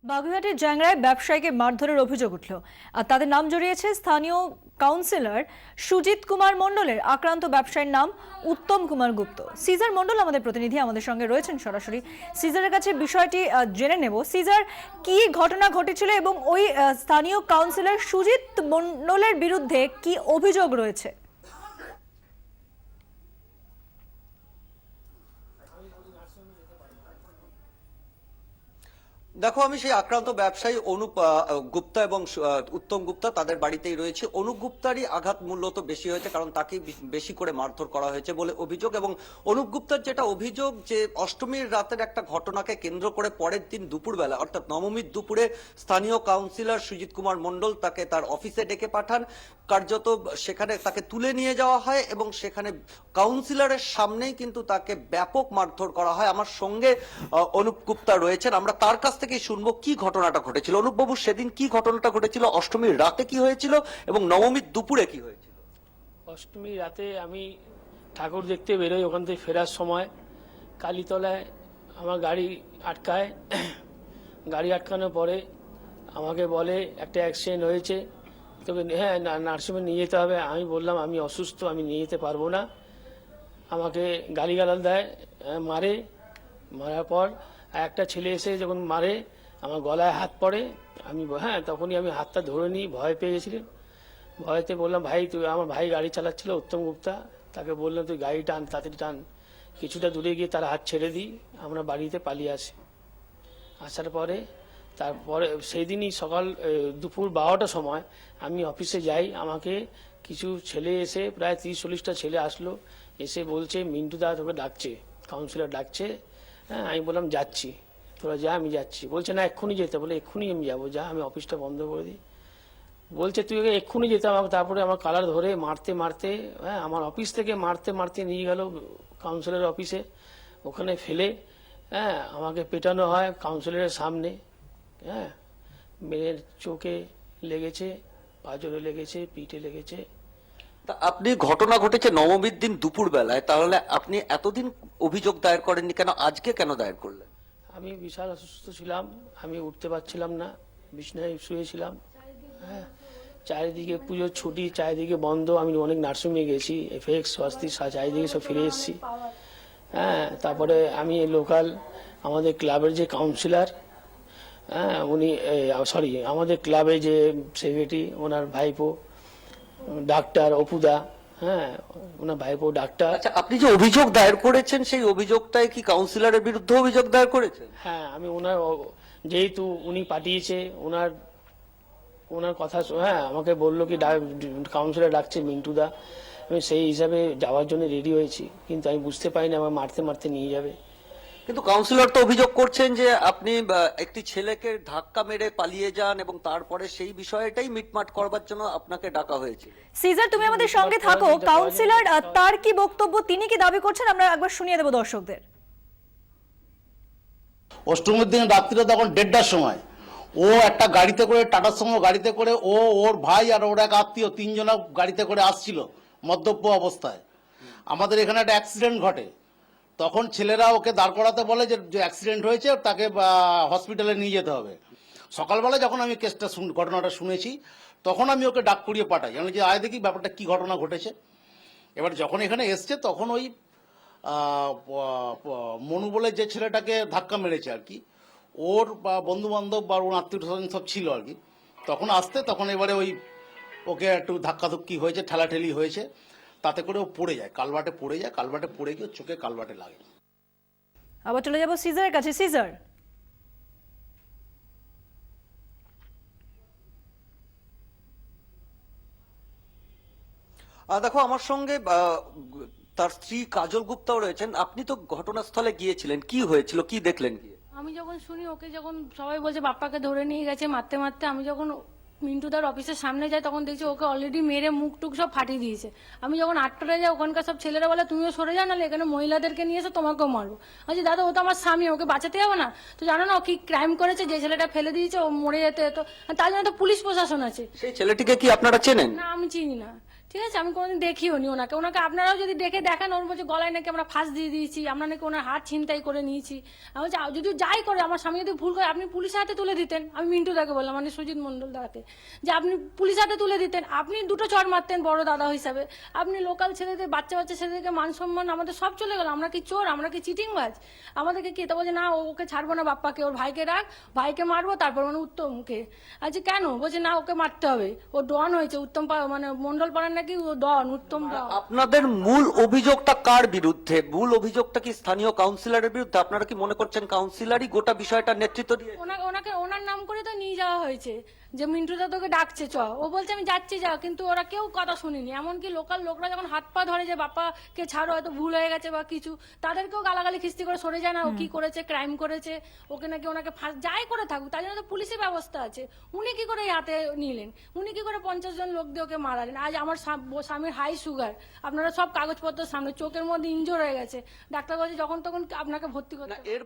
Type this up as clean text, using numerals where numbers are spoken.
বাগুইআটির জ্যাংরায় ব্যবসায়ীকে মারধরের অভিযোগ উঠল আর তাদের নাম জড়িয়েছে স্থানীয় কাউন্সিলর সুজিত কুমার মণ্ডলের। আক্রান্ত ব্যবসায়ীর নাম উত্তম কুমার গুপ্ত। সিজার মণ্ডল আমাদের প্রতিনিধি আমাদের সঙ্গে রয়েছেন সরাসরি। সিজারের কাছে বিষয়টি জেনে নেব। সিজার, কি ঘটনা ঘটেছিল এবং ওই স্থানীয় কাউন্সিলর সুজিত মণ্ডলের বিরুদ্ধে কি অভিযোগ রয়েছে? দেখো, আমি সেই আক্রান্ত ব্যবসায়ী অনুপ গুপ্তা এবং উত্তম গুপ্তা তাদের বাড়িতেই রয়েছে। অনুপ গুপ্তারই আঘাত মূলত বেশি হয়েছে, কারণ তাকে বেশি করে মারধর করা হয়েছে বলে অভিযোগ। এবং অনুপ গুপ্তার যেটা অভিযোগ, যে অষ্টমীর রাতের একটা ঘটনাকে কেন্দ্র করে পরের দিন দুপুরবেলা অর্থাৎ নবমীর দুপুরে স্থানীয় কাউন্সিলর সুজিত কুমার মণ্ডল তাকে তার অফিসে ডেকে পাঠান। কার্যত সেখানে তাকে তুলে নিয়ে যাওয়া হয় এবং সেখানে কাউন্সিলরের সামনেই কিন্তু তাকে ব্যাপক মারধর করা হয়। আমার সঙ্গে অনুপ গুপ্তা রয়েছেন, আমরা তার কাছ থেকে শুনবো কি ঘটনাটা ঘটেছিল। অনুপ বাবু, সেদিন কি ঘটনাটা ঘটেছিল? অষ্টমীর রাতে কি হয়েছিল এবং নবমীর দুপুরে কি হয়েছিল? অষ্টমীর রাতে আমি ঠাকুর দেখতে বেরোই, ওখান থেকে ফেরার সময় কালীতলায় আমার গাড়ি আটকায়। গাড়ি আটকানোর পরে আমাকে বলে একটা অ্যাক্সিডেন্ট হয়েছে, তোকে হ্যাঁ নার্সিংহোমে নিয়ে যেতে হবে। আমি বললাম আমি অসুস্থ, আমি নিয়ে যেতে পারবো না। আমাকে গালিগালাজ দেয়, মারার পর একটা ছেলে এসে যখন মারে আমার গলায় হাত পড়ে। তখনই আমি হাতটা ধরে নিই, ভয় পেয়ে গেছিলাম। ভয়তে বললাম ভাই তুই, আমার ভাই গাড়ি চালাচ্ছিল উত্তম গুপ্তা, তাকে বললাম তুই গাড়ি টান, তাড়াতাড়ি টান। কিছুটা দূরে গিয়ে তার হাত ছেড়ে দিই, আমরা বাড়িতে পালিয়ে আসি। আসার পরে তারপরে সেই দিনই দুপুর 12টার সময় আমি অফিসে যাই। আমাকে কিছু ছেলে এসে, প্রায় 30-40টা ছেলে আসলো, এসে বলছে মিন্টু দা তোকে ডাকছে, কাউন্সিলর ডাকছে। হ্যাঁ, আমি বললাম যাচ্ছি, তোরা যা, আমি যাচ্ছি। বলছে না এক্ষুনি যেতে, বলে এক্ষুনি আমি যাবো, যা, আমি অফিসটা বন্ধ করে দিই। বলছে তুই এক্ষুনি যেতে আমাকে। তারপরে আমার কালার ধরে মারতে হ্যাঁ আমার অফিস থেকে মারতে নিয়ে গেল কাউন্সিলরের অফিসে। ওখানে ফেলে আমাকে পেটানো হয় কাউন্সিলরের সামনে। মেয়ের চোখে লেগেছে, পাঁজরে লেগেছে, পিঠে লেগেছে। তা আপনি, ঘটনা ঘটেছে নবমীর দিন দুপুর বেলায়, তাহলে আপনি এতদিন অভিযোগ দায়ের করেননি কেন? আজকে কেন দায়ের করলেন? আমি বিশাল অসুস্থ ছিলাম, আমি উঠতে পারছিলাম না, বিছানায় শুয়েছিলাম। চারিদিকে পুজোর ছুটি, চারিদিকে বন্ধ। আমি অনেক নার্সিংহোমে গেছি, এফএক্স, স্বস্তি, চারিদিকে সব ফিরে এসেছি। তারপরে আমি লোকাল আমাদের ক্লাবের যে কাউন্সিলর, উনি আমাদের ক্লাবে যে সেক্রেটারি, ওনার ভাইপো ডাক্তার অপুদা, ওনার ভাইপো ডাক্তার। আচ্ছা, আপনি যে অভিযোগ দায়ের করেছেন সেই অভিযোগটাই কি কাউন্সিলরের বিরুদ্ধে অভিযোগ দায়ের করেছেন? হ্যাঁ, আমি যেহেতু উনি পাঠিয়েছে, ওনার কথা আমাকে বললো কি কাউন্সিলর ডাকছে মিন্টু দা। আমি সেই হিসাবে যাওয়ার জন্য রেডি হয়েছি, কিন্তু আমি বুঝতে পারিনি আমার মারতে নিয়ে যাবে। কিন্তু কাউন্সিলর তো অভিযোগ করছেন যে আপনি একটি ছেলেকে ধাক্কা মেরে পালিয়ে যান এবং তারপরে সেই বিষয়টাই মিটমাট করবার জন্য আপনাকে ডাকা হয়েছিল। সিজার, তুমি আমাদের সঙ্গে থাকো। কাউন্সিলর তার কি বক্তব্য, তিনি কি দাবি করছেন, আমরা একবার শুনিয়ে দেব দর্শকদের। অষ্টমীর দিন রাত্রিরে তখন 1:30টার সময় ও একটা গাড়িতে করে, টাটার সময় গাড়িতে করে, ওর ভাই আর ওর এক আত্মীয়, 3জনা গাড়িতে করে আসছিল মদ্যপ অবস্থায়। আমাদের এখানে একটা অ্যাক্সিডেন্ট ঘটে, তখন ছেলেরা ওকে দাঁড় করাতে বলে যে অ্যাক্সিডেন্ট হয়েছে, তাকে হসপিটালে নিয়ে যেতে হবে। সকালবেলা যখন আমি ঘটনাটা শুনেছি, তখন আমি ওকে ডাক করিয়ে পাঠাই, আমি যে আয় দেখি ব্যাপারটা কি ঘটনা ঘটেছে। এবার যখন এখানে এসছে, তখন ওই মনু বলে যে ছেলেটাকে ধাক্কা মেরেছে আর কি, ওর বন্ধু বান্ধব বা ওর আত্মীয় স্বজন সব ছিল আর কি। তখন এবারে ওকে একটু ধাক্কাধুক্কি হয়েছে, ঠেলাঠেলি হয়েছে, তাতে করে ও পড়ে যায়, কালভার্টে পড়ে গিয়ে চোখে কালভার্টে লাগে। আবার চলে যাব সিজারের কাছে। সিজার, দেখো, আমার সঙ্গে তার স্ত্রী কাজল গুপ্তাও রয়েছেন। আপনি তো ঘটনাস্থলে গিয়েছিলেন, কি হয়েছিল, কি দেখলেন গিয়ে? আমি যখন শুনি ওকে, যখন সবাই বলছে বাপ্পাকে ধরে নিয়ে গেছে মারতে, আমি যখন মিন্টুদার অফিসের সামনে যাই, তখন দেখছি ওকে অলরেডি মেরে মুখ টুক সব ফাটিয়ে দিয়েছে। আমি যখন আটটায় যাই, ওখানকার সব ছেলেরা বলে তুমিও সরে যাও, নাহলে এখানে মহিলাদেরকে নিয়ে এসে তোমাকেও মারবো। বলছি দাদা, ও তো আমার স্বামী, ওকে বাঁচাতে যাবো না? তো জানো না ও কি ক্রাইম করেছে, যে ছেলেটা ফেলে দিয়েছে ও মরে যেতে হতো, তার জন্য তো পুলিশ প্রশাসন আছে। সেই ছেলেটিকে কি আপনারা চেনেন? না, আমি চিনি না। ঠিক আছে, আমি কোনোদিন দেখিও নি ওনাকে। ওনাকে আপনারাও যদি দেখে দেখেন, ওর বলছে গলায় নাকি আমরা ফাঁস দিয়ে দিয়েছি, আমরা নাকি ওনার হাত ছিনতাই করে নিয়েছি। আমি বলছি যদি যাই করে, আমার স্বামী যদি ভুল করে আপনি পুলিশের হাতে তুলে দিতেন। আমি মিন্টু দাকে বললাম, মানে সুজিত মণ্ডল দাকে, যে আপনি পুলিশের হাতে তুলে দিতেন, আপনি দুটো চড় মারতেন বড় দাদা হিসাবে। আপনি লোকাল ছেলেদের, বাচ্চা বাচ্চা ছেলেদেরকে মান সম্মান আমাদের সব চলে গেল। আমরা কি চোর? আমরা কি চিটিংবাজ? আমাদেরকে কি? তা বলছে না, ওকে ছাড়বো না, বাপ্পাকে, ওর ভাইকে রাখ, ভাইকে মারবো, তারপর মানে উত্তমকে। আচ্ছা কেন? বলছে না, ওকে মারতে হবে, ও ডন হয়েছে, উত্তম মানে মণ্ডল পাড়ার নাকি ও ডন, উত্তম ডন। আপনাদের মূল অভিযোগটা কার বিরুদ্ধে? মূল অভিযোগটা কি স্থানীয় কাউন্সিলরের বিরুদ্ধে? আপনারা কি মনে করছেন কাউন্সিলরই গোটা বিষয়টা নেতৃত্ব দিয়ে? ওনাকে ওনার নাম করে তো নিয়ে যাওয়া হয়েছে, যে মিন্টুদা তোকে ডাকছে চ। ও বলছে আমি যাচ্ছি, যা, কিন্তু ওরা কেউ কথা শুনিনি। এমনকি লোকাল লোকরা যখন হাত পা ধরে যে বাপ্পাকে ছাড়ো, হয়তো ভুল হয়ে গেছে বা কিছু, তাদেরকেও গালাগালি খিস্তি করে সরে যায় না। ও কি করেছে? ক্রাইম করেছে, ওকে নাকি ওনাকে যাই করে থাকুক, তার জন্য তো পুলিশের ব্যবস্থা আছে। উনি কি করে এই হাতে নিলেন? উনি কি করে 50 জন লোক দিয়ে ওকে মারালেন? আজ আমার স্বামীর হাই সুগার, আপনারা সব কাগজপত্র সামনে, চোখের মধ্যে ইনজোর হয়ে গেছে, ডাক্তার বলছে যখন তখন আপনাকে ভর্তি করতে হবে। এর